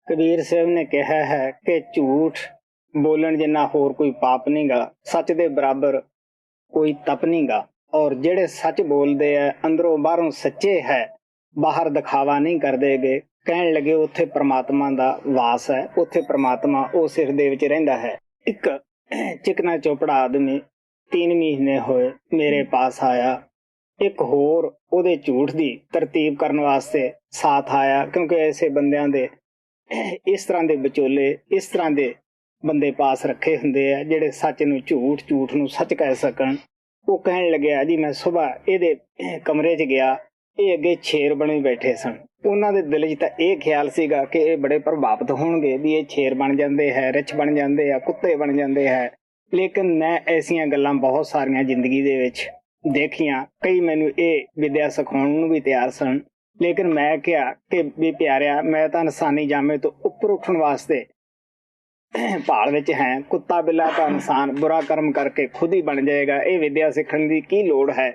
कबीर साहब ने कहा है कि झूठ बोलन जिन्ना होर कोई पाप नहीं गा, सच दे बराबर कोई तप नहीं गा। और जेड़े सच बोलते है अंदरों बाहरों सच्चे है, बाहर दिखावा नहीं करते गे। कहन लगे उत्थे परमात्मा दा वास है, उत्थे परमात्मा उस हिरदे विच रहिंदा है। एक चिकना चोपड़ा आदमी 3 महीने होए मेरे पास आया, एक होर ओदे झूठ दी तरतीब करने वास्ते साथ आया, क्योंकि ऐसे बंदियां दे इस तरह के विचोले इस तरह के बंदे पास रखे होंगे है जेडे सच नूं झूठ, झूठ नूं सच कह सकन। वो कहन लग्या जी मैं सुबह ये कमरे च गया, ये अगे शेर बने बैठे सन। उन्हां दे दिल च तां ये ख्याल सीगा कि ये बड़े प्रभावित होणगे भी ये शेर बन जाते हैं, रिछ बन जाते हैं, कुत्ते बन जाते हैं। लेकिन मैं ऐसियां गल्लां बहुत सारियां जिंदगी दे विच देखियां, कई मैनूं ये विद्या सिखाउण नूं भी तैयार सन। लेकिन मैं क्या कि भी प्यारिया, मैं तो इंसानी जामे तो उपर उठन वास्ते भाल विच है। कुत्ता बिल्ला तो इंसान बुरा कर्म करके खुद ही बन जाएगा, ये विद्या सीखण दी की लोड़ है।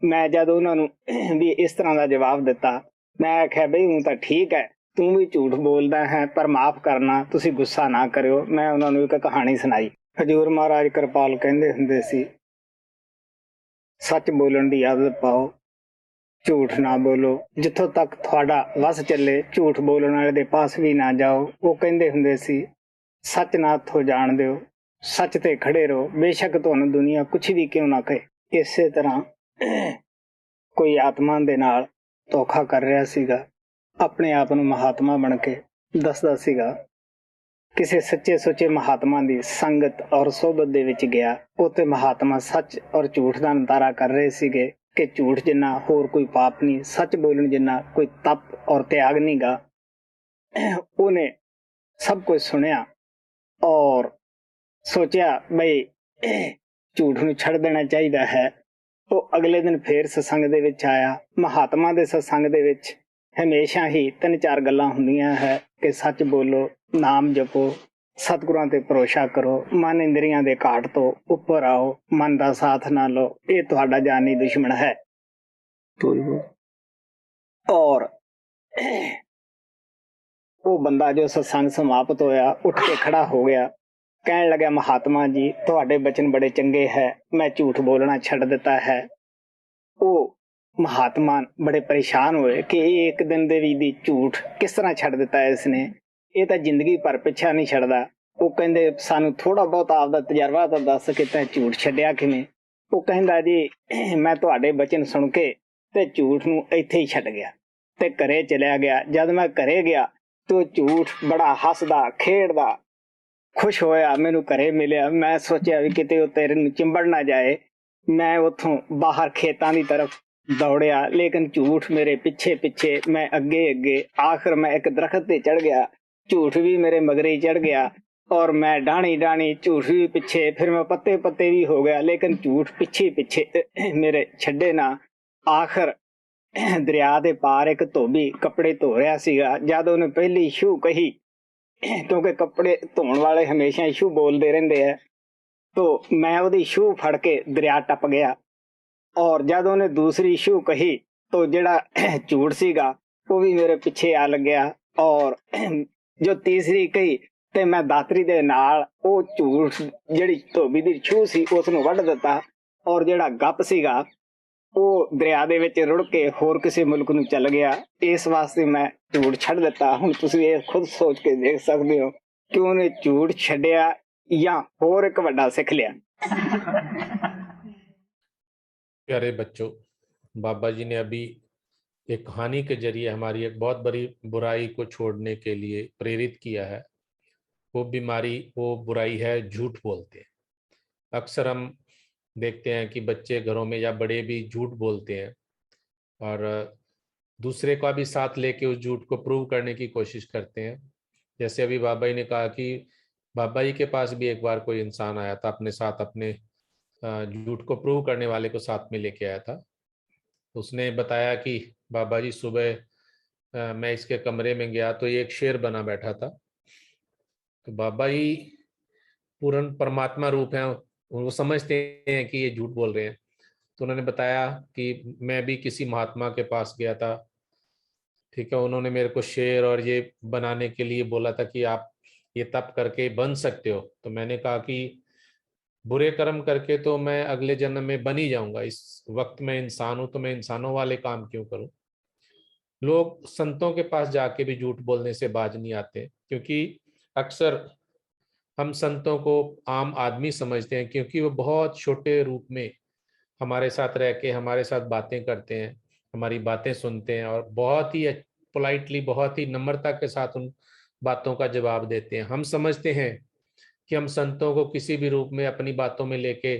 मैं जद उन्होंने भी इस तरह का जवाब दिता, मैं आख्या बई हूं तो ठीक है, तू भी झूठ बोलदा है पर माफ करना, तुसी गुस्सा ना करियो। मैं उन्होंने एक कहानी सुनाई। हजूर महाराज कृपाल कहंदे हुंदे सी, सच बोलण दी आदत पाओ, झूठ ना बोलो। जिथों तक थोड़ा वस चले झूठ बोलने वाले दे पास भी ना जाओ। वो कहंदे हुंदे सी, सच ना हथों जान दिओ, सच ते खड़े रहो, बेशक तुहानूं दुनिया कुछ भी क्यों ना कहे। इसे तरह कोई आत्मा दे नाल धोखा कर रहा सीगा, अपने आप नूं महात्मा बन के दसदा सीगा। किसी सच्चे सुचे महात्मा की संगत और सोबत दे विच गया, उत्ते महात्मा सच और झूठ का नतारा कर रहे सीगे कि झूठ जिन्ना होर कोई पाप नहीं, सच बोलन जिन्ना कोई तप और त्याग नहीं गा। उन्हें सब कुछ सुनिया और सोचा बई झूठ नूं छड़ देना चाहिए है। वो अगले दिन फिर सत्संग दे विच आया। महात्मा दे सत्संग दे विच हमेशा ही 3-4 गल्लां हुंदियां है कि सच बोलो, नाम जपो, सतगुरां ते भरोसा करो, मन इंद्रियां दे घाट तो उपर आओ, मन दा साथ ना लो, ये तुहाडा जानी दुश्मन है। और वो बंदा जो सत्संग समाप्त होया उठ के खड़ा हो गया, कहन लगा महात्मा जी तुहाडे बचन बड़े चंगे है, मैं झूठ बोलना छड़ दिता है। वो महात्मा बड़े परेशान हुए कि एक दिन दे दी झूठ किस तरह छड़ दिता है इसने, ये तो जिंदगी भर पिछा नहीं छड़दा। वो कहंदे सानू थोड़ा बहुत आपदा तजर्बा तो दस कि तैं झूठ छड्या किवें। वो कहंदा जी मैं तुहाडे बचन सुन के ते झूठ नूं इत्थे ही छड्ड गया ते घरे चलिया गया। जद मैं घरे गया तो झूठ बड़ा हसदा खेड़दा खुश होया मैनू घरे मिलिया। मैं सोचा भी किते वो तेरे नूं चिंबड़ ना जाए। मैं उथों बाहर खेतां दी तरफ दौड़िया, लेकिन झूठ मेरे पिछे पिछे, मैं अगे अगे, आखिर मैं एक दरख्त ते चढ़ गया, झूठ भी मेरे मगरे ही चढ़ गया और मैं डाणी डाणी, झूठ भी पिछे, फिर मैं पत्ते पत्ते भी हो गया, लेकिन झूठ पिछे पिछे मेरे छड्डे ना। आखिर दरिया दे पार एक धोबी कपड़े धो रहा सीगा, जद उन्हें पहली छू कही, क्योंकि कपड़े धोने वाले हमेशा छू बोलते रहते हैं, तो मैं ओदी छू फड़ के दरिया टप गया। और जद उन्हें दूसरी छू कही तो जेड़ा झूठ सीगा वो भी मेरे पीछे आ लग गया। और जो तीसरी कही ते मैं दातरी दे नाल ओ झूठ जेड़ी धोबी दी छू सी उसनूं वड्ढ दिता। और जेड़ा गप सीगा वो दरिया दे विच रुड़ के होर किसी मुल्क नूं चल गया। इस वास्ते मैं झूठ छड़ दिता। हुण तुसीं ये खुद सोच के देख सकदे हो कि उन्हें झूठ छड्डिया या होर एक वड्डा सिख लिया। प्यारे बच्चों, बाबा जी ने अभी एक कहानी के जरिए हमारी एक बहुत बड़ी बुराई को छोड़ने के लिए प्रेरित किया है। वो बीमारी, वो बुराई है झूठ बोलते हैं। अक्सर हम देखते हैं कि बच्चे घरों में या बड़े भी झूठ बोलते हैं और दूसरे का भी साथ लेके उस झूठ को प्रूव करने की कोशिश करते हैं। जैसे अभी बाबा जी ने कहा कि बाबा जी के पास भी एक बार कोई इंसान आया था, अपने साथ अपने झूठ को प्रूव करने वाले को साथ में लेके आया था। उसने बताया कि बाबा जी सुबह मैं इसके कमरे में गया तो एक शेर बना बैठा था। तो बाबा जी पूर्ण परमात्मा रूप है, वो समझते हैं कि ये झूठ बोल रहे हैं। तो उन्होंने बताया कि मैं भी किसी महात्मा के पास गया था, ठीक है, उन्होंने मेरे को शेर और ये बनाने के लिए बोला था कि आप ये तप करके बन सकते हो। तो मैंने कहा कि बुरे कर्म करके तो मैं अगले जन्म में बन ही जाऊंगा, इस वक्त मैं इंसान हूं तो मैं इंसानों वाले काम क्यों करूं। लोग संतों के पास जाके भी झूठ बोलने से बाज नहीं आते, क्योंकि अक्सर हम संतों को आम आदमी समझते हैं, क्योंकि वो बहुत छोटे रूप में हमारे साथ रह के हमारे साथ बातें करते हैं, हमारी बातें सुनते हैं और बहुत ही पोलाइटली, बहुत ही नम्रता के साथ उन बातों का जवाब देते हैं। हम समझते हैं कि हम संतों को किसी भी रूप में अपनी बातों में लेके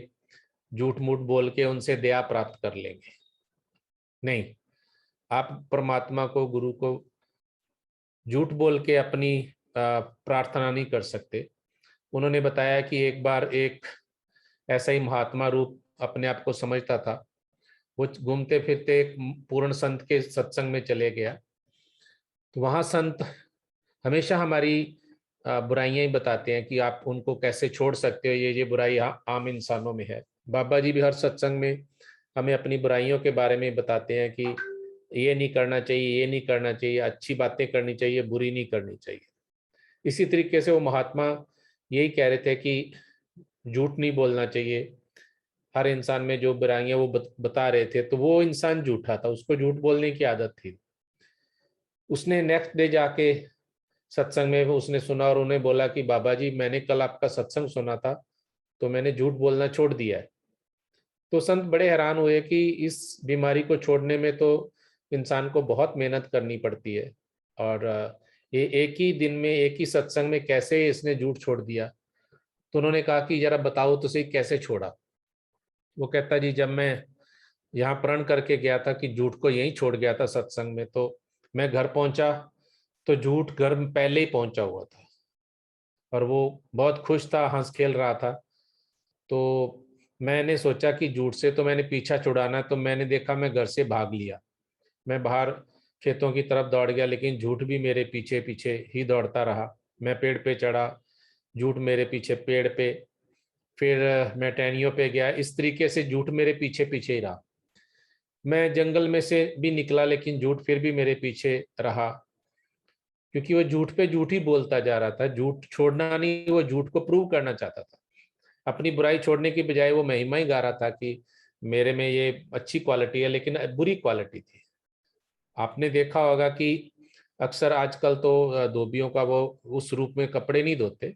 झूठ मूठ बोल के उनसे दया प्राप्त कर लेंगे। नहीं, आप परमात्मा को, गुरु को झूठ बोल के अपनी प्रार्थना नहीं कर सकते। उन्होंने बताया कि एक बार एक ऐसा ही महात्मा रूप अपने आप को समझता था, वो घूमते फिरते एक पूर्ण संत के सत्संग में चले गया। तो वहां संत हमेशा हमारी बुराइयां ही बताते हैं कि आप उनको कैसे छोड़ सकते हो, ये बुराई आम इंसानों में है। बाबा जी भी हर सत्संग में हमें अपनी बुराइयों के बारे में बताते हैं कि ये नहीं करना चाहिए, ये नहीं करना चाहिए, अच्छी बातें करनी चाहिए, बुरी नहीं करनी चाहिए। इसी तरीके से वो महात्मा यही कह रहे थे कि झूठ नहीं बोलना चाहिए। हर इंसान में जो बुराइयां वो बता रहे थे, तो वो इंसान झूठा था, उसको झूठ बोलने की आदत थी। उसने नेक्स्ट डे जाके सत्संग में उसने सुना और उन्हें बोला कि बाबा जी, मैंने कल आपका सत्संग सुना था, तो मैंने झूठ बोलना छोड़ दिया है। तो संत बड़े हैरान हुए कि इस बीमारी को छोड़ने में तो इंसान को बहुत मेहनत करनी पड़ती है, और ये एक ही दिन में, एक ही सत्संग में कैसे इसने झूठ छोड़ दिया। तो उन्होंने कहा कि जरा बताओ तो सही, कैसे छोड़ा। वो कहता, जी जब मैं यहाँ प्रण करके गया था कि झूठ को यहीं छोड़ गया था सत्संग में, तो मैं घर पहुंचा तो झूठ घर में पहले ही पहुंचा हुआ था और वो बहुत खुश था, हंस खेल रहा था। तो मैंने सोचा कि झूठ से तो मैंने पीछा छुड़ाना, तो मैंने देखा, मैं घर से भाग लिया, मैं बाहर खेतों की तरफ दौड़ गया, लेकिन झूठ भी मेरे पीछे पीछे ही दौड़ता रहा। मैं पेड़ पे चढ़ा, झूठ मेरे पीछे पेड़ पे, फिर मैं टहनियों पे गया, इस तरीके से झूठ मेरे पीछे पीछे ही रहा। मैं जंगल में से भी निकला, लेकिन झूठ फिर भी मेरे पीछे रहा, क्योंकि वो झूठ पे झूठ ही बोलता जा रहा था। झूठ छोड़ना नहीं, वो झूठ को प्रूव करना चाहता था। अपनी बुराई छोड़ने की बजाय वो महिमा ही गा रहा था कि मेरे में ये अच्छी क्वालिटी है, लेकिन बुरी क्वालिटी थी। आपने देखा होगा कि अक्सर आजकल तो धोबियों का वो उस रूप में कपड़े नहीं धोते,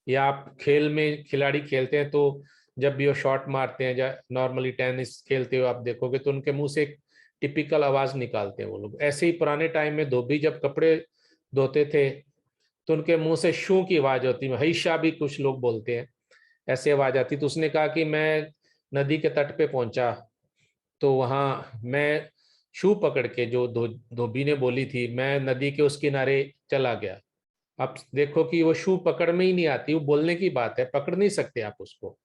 या आप खेल में खिलाड़ी खेलते हैं तो जब भी वो शॉट मारते हैं, या नॉर्मली टेनिस खेलते हो आप देखोगे, तो उनके मुंह से एक टिपिकल आवाज निकालते हैं वो लोग। ऐसे ही पुराने टाइम में धोबी जब कपड़े धोते थे तो उनके मुंह से शू की आवाज होती है, हईशा भी कुछ लोग बोलते हैं, ऐसे आवाज आती। तो उसने कहा कि मैं नदी के तट पे पहुंचा, तो वहां मैं शू पकड़ के, जो धोबी ने बोली थी, मैं नदी के उस किनारे चला गया। आप देखो कि वो शू पकड़ में ही नहीं आती, वो बोलने की बात है, पकड़ नहीं सकते आप उसको,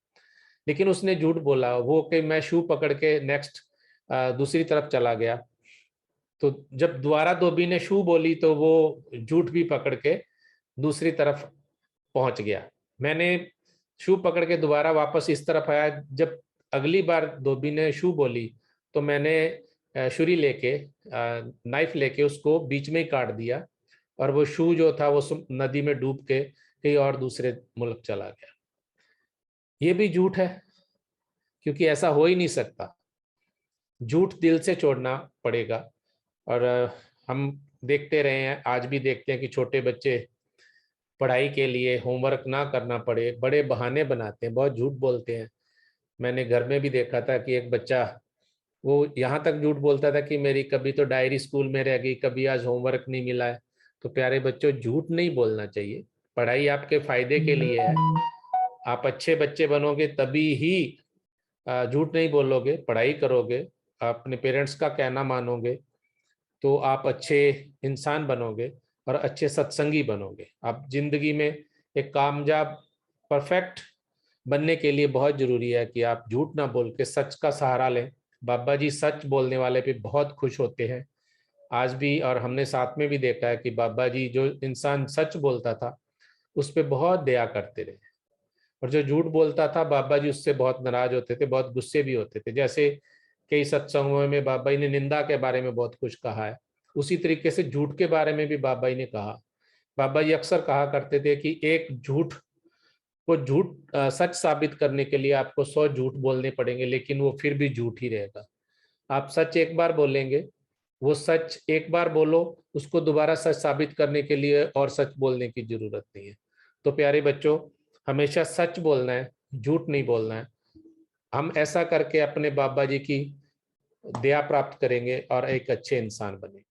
लेकिन उसने झूठ बोला वो कि मैं शू पकड़ के नेक्स्ट दूसरी तरफ चला गया। तो जब दोबारा धोबी ने शू बोली तो वो झूठ भी पकड़ के दूसरी तरफ पहुंच गया। मैंने शू पकड़ के दोबारा वापस इस तरफ आया। जब अगली बार धोबी ने शू बोली तो मैंने छुरी लेके, नाइफ लेके उसको बीच में ही काट दिया, और वो शू जो था वो नदी में डूब के कहीं और दूसरे मुल्क चला गया। ये भी झूठ है, क्योंकि ऐसा हो ही नहीं सकता। झूठ दिल से छोड़ना पड़ेगा। और हम देखते रहे हैं, आज भी देखते हैं कि छोटे बच्चे पढ़ाई के लिए होमवर्क ना करना पड़े, बड़े बहाने बनाते हैं, बहुत झूठ बोलते हैं। मैंने घर में भी देखा था कि एक बच्चा वो यहाँ तक झूठ बोलता था कि मेरी कभी तो डायरी स्कूल में रह गई, कभी आज होमवर्क नहीं मिला है। तो प्यारे बच्चों, झूठ नहीं बोलना चाहिए। पढ़ाई आपके फायदे के लिए है, आप अच्छे बच्चे बनोगे तभी ही झूठ नहीं बोलोगे, पढ़ाई करोगे, अपने पेरेंट्स का कहना मानोगे, तो आप अच्छे इंसान बनोगे और अच्छे सत्संगी बनोगे। आप जिंदगी में एक कामयाब, परफेक्ट बनने के लिए बहुत जरूरी है कि आप झूठ ना बोल के सच का सहारा लें। बाबा जी सच बोलने वाले पे बहुत खुश होते हैं आज भी, और हमने साथ में भी देखा है कि बाबा जी जो इंसान सच बोलता था उस पर बहुत दया करते रहे, और जो झूठ बोलता था बाबा जी उससे बहुत नाराज होते थे, बहुत गुस्से भी होते थे। जैसे कई सत्संगों में बाबा जी ने निंदा के बारे में बहुत कुछ कहा है, उसी तरीके से झूठ के बारे में भी बाबा जी ने कहा। बाबा जी अक्सर कहा करते थे कि एक झूठ को सच साबित करने के लिए आपको 100 झूठ बोलने पड़ेंगे, लेकिन वो फिर भी झूठ ही रहेगा। आप सच एक बार बोलेंगे, वो सच एक बार बोलो, उसको दोबारा सच साबित करने के लिए और सच बोलने की जरूरत नहीं है। तो प्यारे बच्चों, हमेशा सच बोलना है, झूठ नहीं बोलना है। हम ऐसा करके अपने बाबा जी की दया प्राप्त करेंगे और एक अच्छे इंसान बनेंगे।